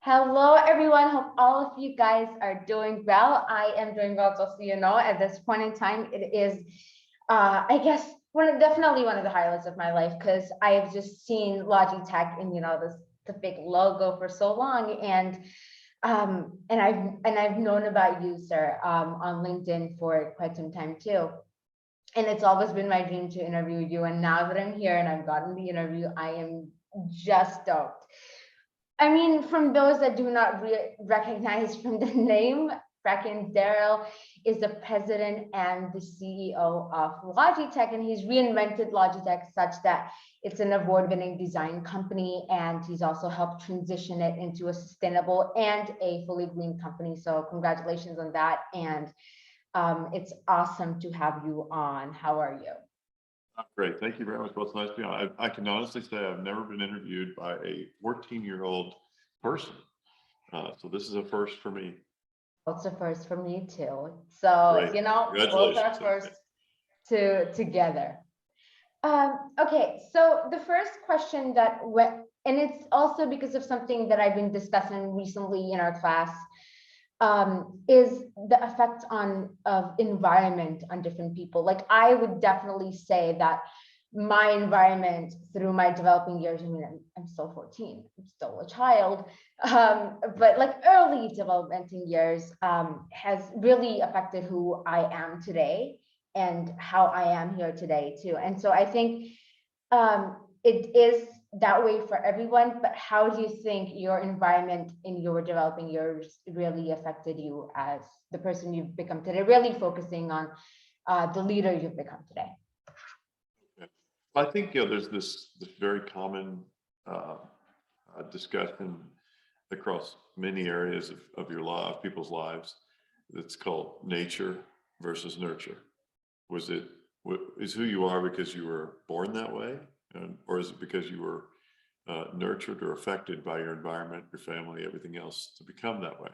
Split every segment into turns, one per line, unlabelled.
Hello, everyone. Hope all of you guys are doing well. I am doing well, just so you know. At this point in time, it is, I guess, definitely one of the highlights of my life because I've just seen Logitech and the big logo for so long, and I've known about you, sir, on LinkedIn for quite some time too. And it's always been my dream to interview you. And now that I'm here and I've gotten the interview, I am just stoked. I mean, from those that do not recognize from the name, Bracken Darrell is the president and the CEO of Logitech, and he's reinvented Logitech such that it's an award-winning design company, and he's also helped transition it into a sustainable and a fully green company. So congratulations on that, and it's awesome to have you on. How are you?
Great. Thank you very much. Well, it's nice to be on. I can honestly say I've never been interviewed by a 14-year-old person. So this is a first for me.
It's a first for me too. So,
Great.
both are first together. Okay, so the first question and it's also because of something that I've been discussing recently in our class, is the effect of environment on different people. Like, I would definitely say that my environment through my developing years, I mean, I'm still 14, I'm still a child, but like early developmental years has really affected who I am today and how I am here today too. And so I think it is that way for everyone, but how do you think your environment in your developing years really affected you as the person you've become today, really focusing on the leader you've become today?
I think there's this very common discussion across many areas of your life, people's lives. That's called nature versus nurture. Is who you are because you were born that way, or is it because you were nurtured or affected by your environment, your family, everything else to become that way?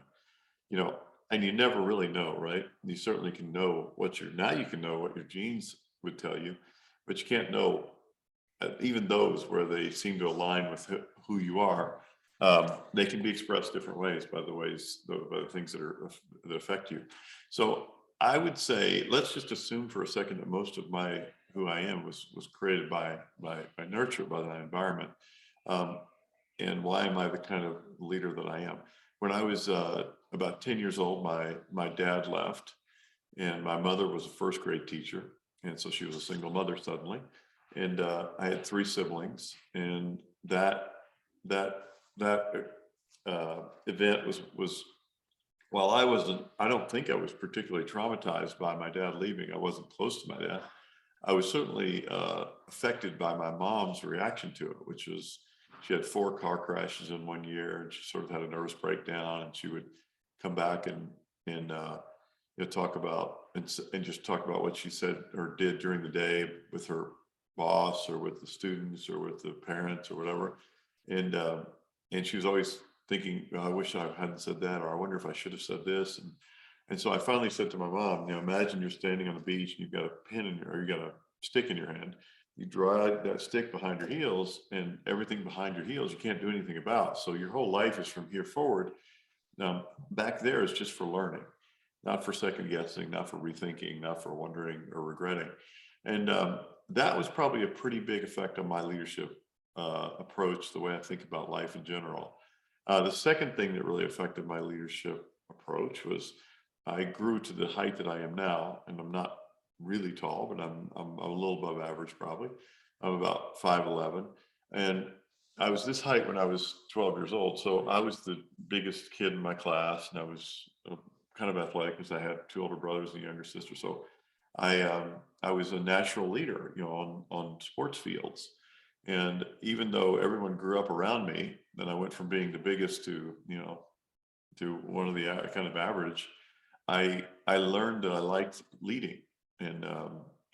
And you never really know, right? You certainly can know now you can know what your genes would tell you, but you can't know even those where they seem to align with who you are. They can be expressed different ways by the things that affect you. So I would say, let's just assume for a second that most of who I am was created by nurture, by my environment. And why am I the kind of leader that I am? When I was about 10 years old, my dad left, and my mother was a first grade teacher. And so she was a single mother suddenly. And I had 3 siblings, and that event was while I don't think I was particularly traumatized by my dad leaving. I wasn't close to my dad. I was certainly affected by my mom's reaction to it, which was she had 4 car crashes in 1 year, and she sort of had a nervous breakdown, and she would come back and talk about and just talk about what she said or did during the day with her boss or with the students or with the parents or whatever. And she was always thinking, I wish I hadn't said that, or I wonder if I should have said this. And so I finally said to my mom, imagine you're standing on the beach and you've got a pen or you got a stick in your hand. You drag that stick behind your heels, and everything behind your heels you can't do anything about. So your whole life is from here forward. Now, back there is just for learning, not for second guessing, not for rethinking, not for wondering or regretting. And that was probably a pretty big effect on my leadership approach, the way I think about life in general. The second thing that really affected my leadership approach was I grew to the height that I am now, and I'm not really tall, but I'm a little above average probably. I'm about 5'11", and I was this height when I was 12 years old. So I was the biggest kid in my class, and I was kind of athletic because I had 2 older brothers and a younger sister. So I was a natural leader, on sports fields. And even though everyone grew up around me, then I went from being the biggest to one of the kind of average. I learned that I liked leading, and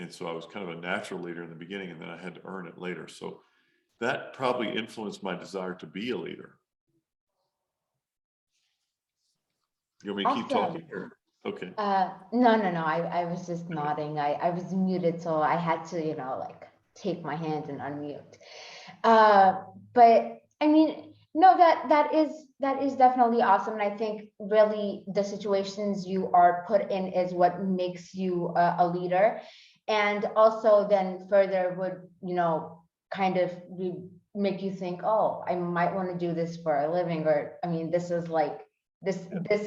so I was kind of a natural leader in the beginning, and then I had to earn it later. So that probably influenced my desire to be a leader. You want me to keep talking here? Okay.
No. I was just nodding. I was muted, so I had to, take my hand and unmute. But I mean, No, that is definitely awesome. And I think really the situations you are put in is what makes you a leader. And also then further would, kind of make you think, oh, I might want to do this for a living, or I mean, this is like this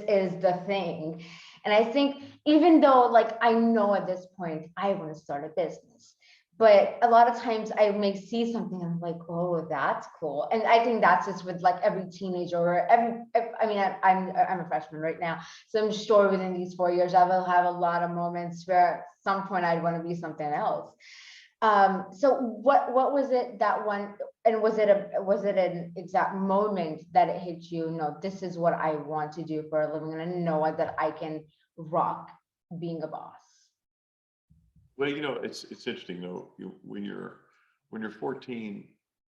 is the thing. And I think even though like I know at this point I want to start a business, but a lot of times I may see something and I'm like, oh, that's cool. And I think that's just with like every teenager or I mean, I'm a freshman right now, so I'm sure within these 4 years I will have a lot of moments where at some point I'd want to be something else. So what was it that one, and was it an exact moment that it hit you? No, this is what I want to do for a living, and I know that I can rock being a boss.
Well, it's interesting though. When you're 14,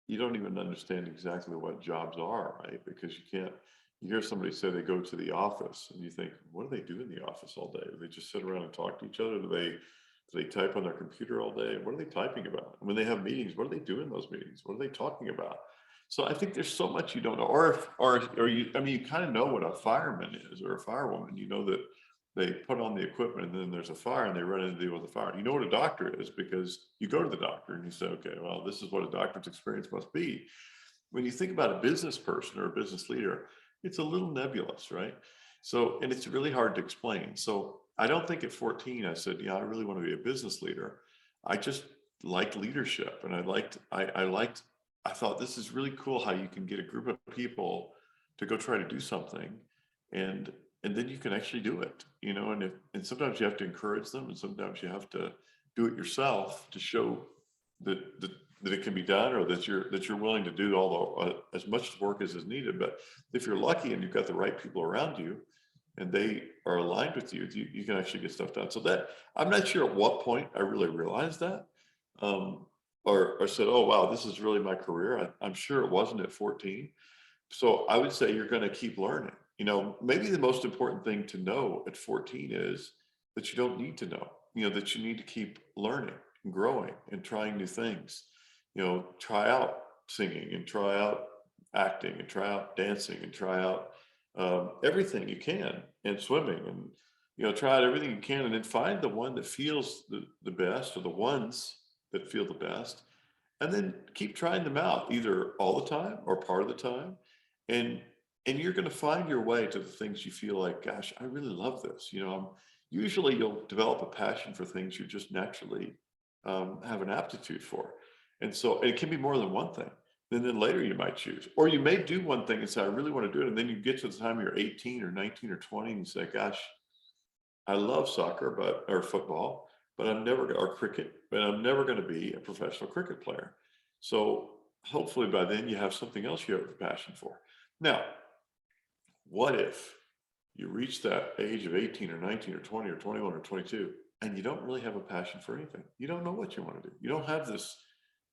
you don't even understand exactly what jobs are, right? Because you can't. You hear somebody say they go to the office, and you think, what do they do in the office all day? Do they just sit around and talk to each other? Do they type on their computer all day? What are they typing about? When they have meetings, what do they do in those meetings? What are they talking about? So I think there's so much you don't know, or you. I mean, you kind of know what a fireman is or a firewoman. You know that they put on the equipment and then there's a fire and they run in to deal with the fire. You know what a doctor is because you go to the doctor and you say, okay, well, this is what a doctor's experience must be. When you think about a business person or a business leader, it's a little nebulous, right? So, and it's really hard to explain. So I don't think at 14, I said, yeah, I really want to be a business leader. I just liked leadership. And I thought this is really cool how you can get a group of people to go try to do something. And and then you can actually do it, and sometimes you have to encourage them, and sometimes you have to do it yourself to show that it can be done, or that you're willing to do all the as much work as is needed. But if you're lucky and you've got the right people around you and they are aligned with you, you can actually get stuff done. So that I'm not sure at what point I really realized that, um, or said, oh wow, this is really my career. I'm sure it wasn't at 14. So I would say you're going to keep learning. Maybe the most important thing to know at 14 is that you don't need to know, that you need to keep learning and growing and trying new things. Try out singing and try out acting and try out dancing and try out everything you can, and swimming, and, try out everything you can, and then find the one that feels the best, or the ones that feel the best, and then keep trying them out either all the time or part of the time. And and you're going to find your way to the things you feel like, gosh, I really love this. Usually you'll develop a passion for things you just naturally have an aptitude for. And so it can be more than one thing. Then later you might choose, or you may do one thing and say, I really want to do it, and then you get to the time you're 18 or 19 or 20 and you say, gosh, I love soccer, or football, but or cricket, but I'm never going to be a professional cricket player. So hopefully by then you have something else you have a passion for. Now, what if you reach that age of 18 or 19 or 20 or 21 or 22 and you don't really have a passion for anything? You don't know what you want to do. You don't have this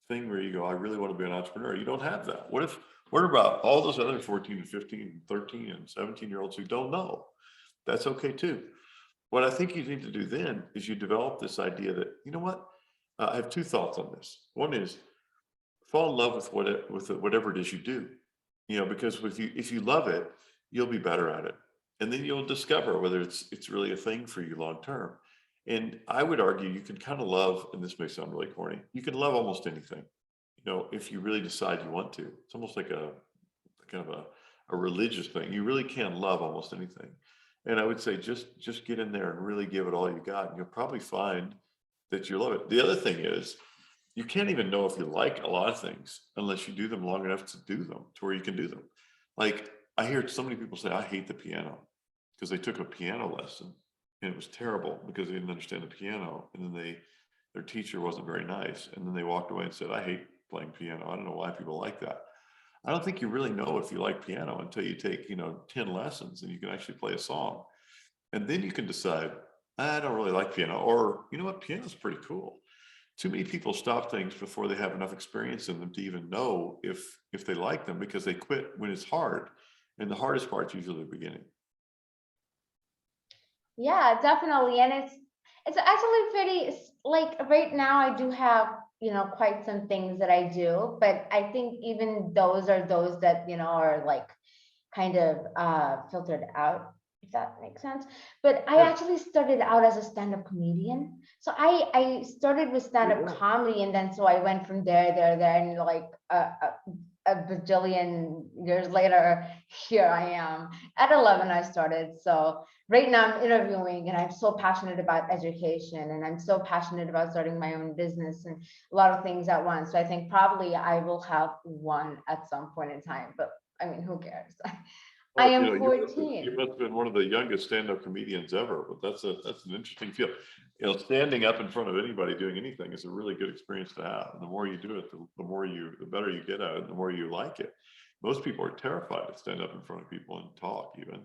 thing where you go, I really want to be an entrepreneur. You don't have that. What about all those other 14 and 15 and 13 and 17-year-olds who don't know? That's okay too. What I think you need to do then is you develop this idea that, you know what? I have two thoughts on this. One is fall in love with whatever it is you do, because if you love it, you'll be better at it. And then you'll discover whether it's really a thing for you long term. And I would argue you can kind of love, and this may sound really corny, you can love almost anything, if you really decide you want to. It's almost like a kind of a religious thing. You really can love almost anything. And I would say just get in there and really give it all you got, and you'll probably find that you love it. The other thing is, you can't even know if you like a lot of things unless you do them long enough to do them to where you can do them. Like, I hear so many people say, I hate the piano, because they took a piano lesson and it was terrible because they didn't understand the piano. And then their teacher wasn't very nice. And then they walked away and said, I hate playing piano. I don't know why people like that. I don't think you really know if you like piano until you take, 10 lessons and you can actually play a song. And then you can decide, I don't really like piano, or you know what, piano's pretty cool. Too many people stop things before they have enough experience in them to even know if they like them, because they quit when it's hard. And the hardest part's usually the beginning.
Yeah, definitely. And it's actually pretty, like right now I do have quite some things that I do, but I think even those are those that, are like kind of filtered out, if that makes sense. But I actually started out as a stand-up comedian. So I started with stand-up comedy, and then so I went from there, and like a bajillion years later, here I am. At 11, I started. So right now I'm interviewing, and I'm so passionate about education, and I'm so passionate about starting my own business and a lot of things at once. So I think probably I will have one at some point in time, but I mean, who cares? I am 14.
You must have been one of the youngest stand-up comedians ever, but that's an interesting field. Standing up in front of anybody doing anything is a really good experience to have. And the more you do it, the better you get at it, the more you like it. Most people are terrified to stand up in front of people and talk, even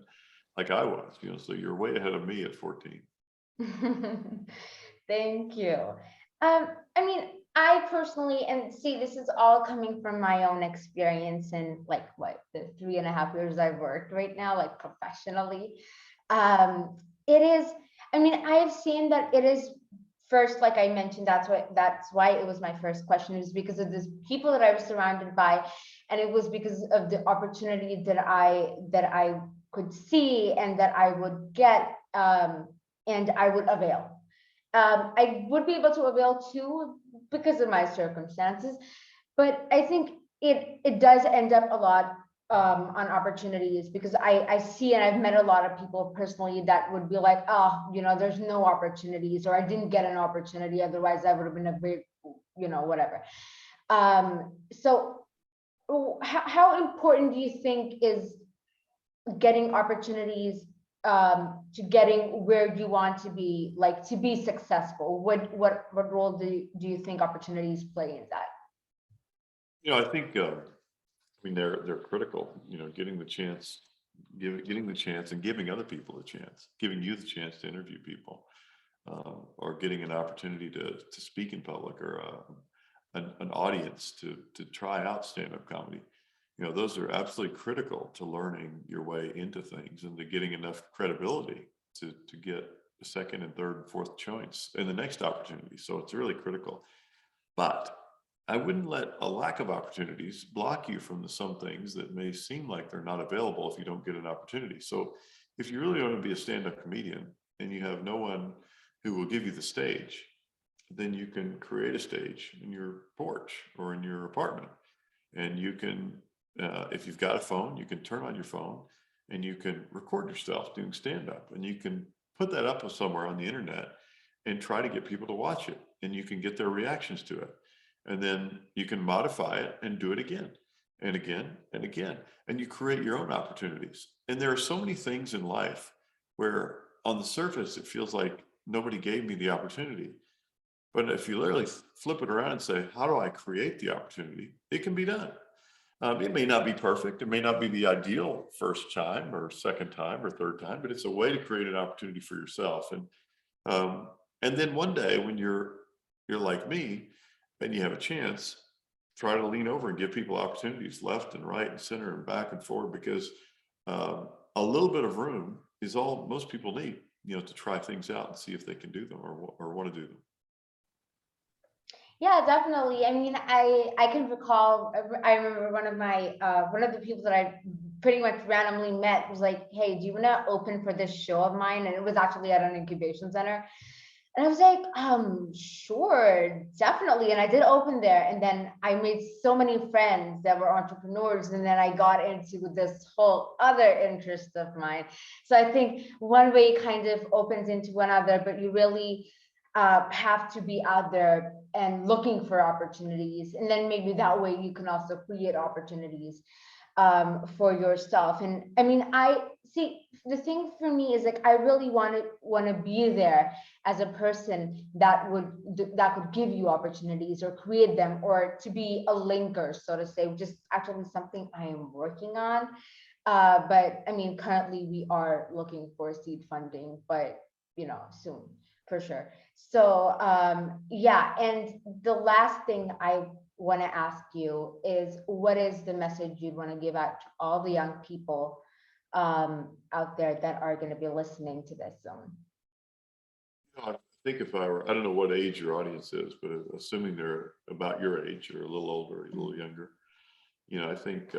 like I was, so you're way ahead of me at 14.
Thank you. I mean, I personally, and see, this is all coming from my own experience in like the 3.5 years I've worked right now, like professionally. It is, I mean, I've seen that it is first, like I mentioned, that's why it was my first question, is because of the people that I was surrounded by, and it was because of the opportunity that I could see and that I would get, and I would avail. I would be able to avail too because of my circumstances, but I think it does end up a lot on opportunities, because I see, and I've met a lot of people personally that would be like, oh, there's no opportunities, or I didn't get an opportunity, otherwise I would have been a great, whatever. So how important do you think is getting opportunities to getting where you want to be, like to be successful? What role do you think opportunities play in that?
I think I mean they're critical. Getting the chance, getting the chance, and giving other people a chance, giving you the chance to interview people, or getting an opportunity to speak in public, or an audience to try out stand-up comedy. Those are absolutely critical to learning your way into things and to getting enough credibility to get the second and third and fourth choice in the next opportunity. So it's really critical. But I wouldn't let a lack of opportunities block you from some things that may seem like they're not available if you don't get an opportunity. So if you really want to be a stand-up comedian and you have no one who will give you the stage, then you can create a stage in your porch or in your apartment. And you can, if you've got a phone, you can turn on your phone and you can record yourself doing stand-up, and you can put that up somewhere on the internet and try to get people to watch it, and you can get their reactions to it. And then you can modify it and do it again and again and again. And you create your own opportunities. And there are so many things in life where on the surface, it feels like nobody gave me the opportunity. But if you literally flip it around and say, how do I create the opportunity? It can be done. It may not be perfect. It may not be the ideal first time or second time or third time, but it's a way to create an opportunity for yourself. And then one day when you're like me and you have a chance, try to lean over and give people opportunities left and right and center and back and forward, because a little bit of room is all most people need, to try things out and see if they can do them or want to do them.
Yeah, definitely. I mean, I can recall, I remember one of the people that I pretty much randomly met was like, hey, do you want to open for this show of mine? And it was actually at an incubation center. And I was like, sure, definitely. And I did open there. And then I made so many friends that were entrepreneurs. And then I got into this whole other interest of mine. So I think one way kind of opens into another, but you really have to be out there and looking for opportunities. And then maybe that way you can also create opportunities for yourself. And I mean, I see, the thing for me is like, I really want to be there as a person that could give you opportunities or create them, or to be a linker, so to say, which is actually something I am working on. But I mean, currently we are looking for seed funding, but soon for sure. So yeah, and the last thing I want to ask you is, what is the message you'd want to give out to all the young people out there that are going to be listening to this?
I think if I were, I don't know what age your audience is, but assuming they're about your age or a little older, a little younger, you know, I think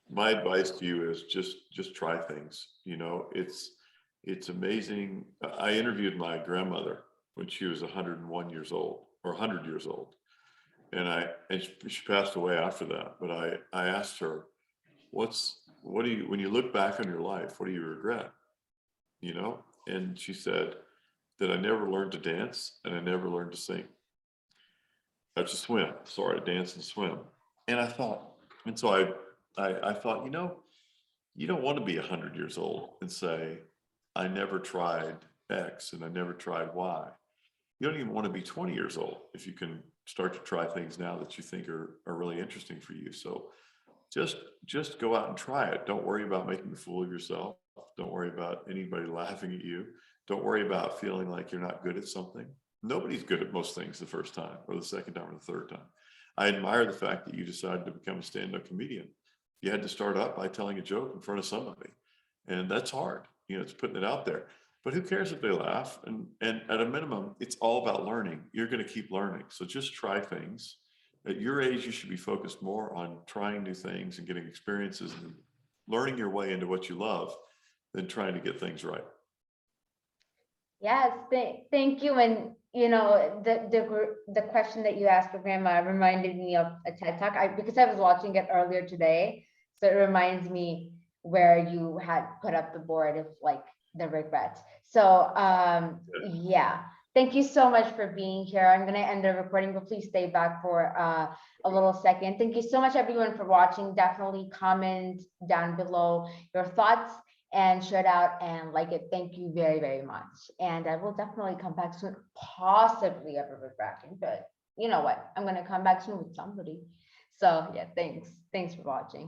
my advice to you is just try things. You know, it's amazing. I interviewed my grandmother when she was 101 years old or 100 years old, and she passed away after that. But I asked her, what do you, when you look back on your life, what do you regret? You know, and she said that I never learned to dance and I never learned to sing. To swim, sorry, dance and swim. And I thought, and so I thought, you know, you don't want to be 100 years old and say, I never tried X and I never tried Y. You don't even want to be 20 years old if you can start to try things now that you think are really interesting for you. So just go out and try it. Don't worry about making a fool of yourself. Don't worry about anybody laughing at you. Don't worry about feeling like you're not good at something. Nobody's good at most things the first time or the second time or the third time. I admire the fact that you decided to become a stand-up comedian. You had to start up by telling a joke in front of somebody. And that's hard. You know, it's putting it out there. But who cares if they laugh? And at a minimum, it's all about learning. You're going to keep learning. So just try things. At your age, you should be focused more on trying new things and getting experiences and learning your way into what you love than trying to get things right.
Yes, thank you. And you know, the question that you asked for grandma reminded me of a TED Talk. Because I was watching it earlier today, so it reminds me where you had put up the board of like the regrets. So yeah, thank you so much for being here. I'm gonna end the recording, but please stay back for a little second. Thank you so much everyone for watching. Definitely comment down below your thoughts and share it out and like it. Thank you very, very much. And I will definitely come back soon, possibly ever with Bracken, but you know what? I'm gonna come back soon with somebody. So yeah, thanks for watching.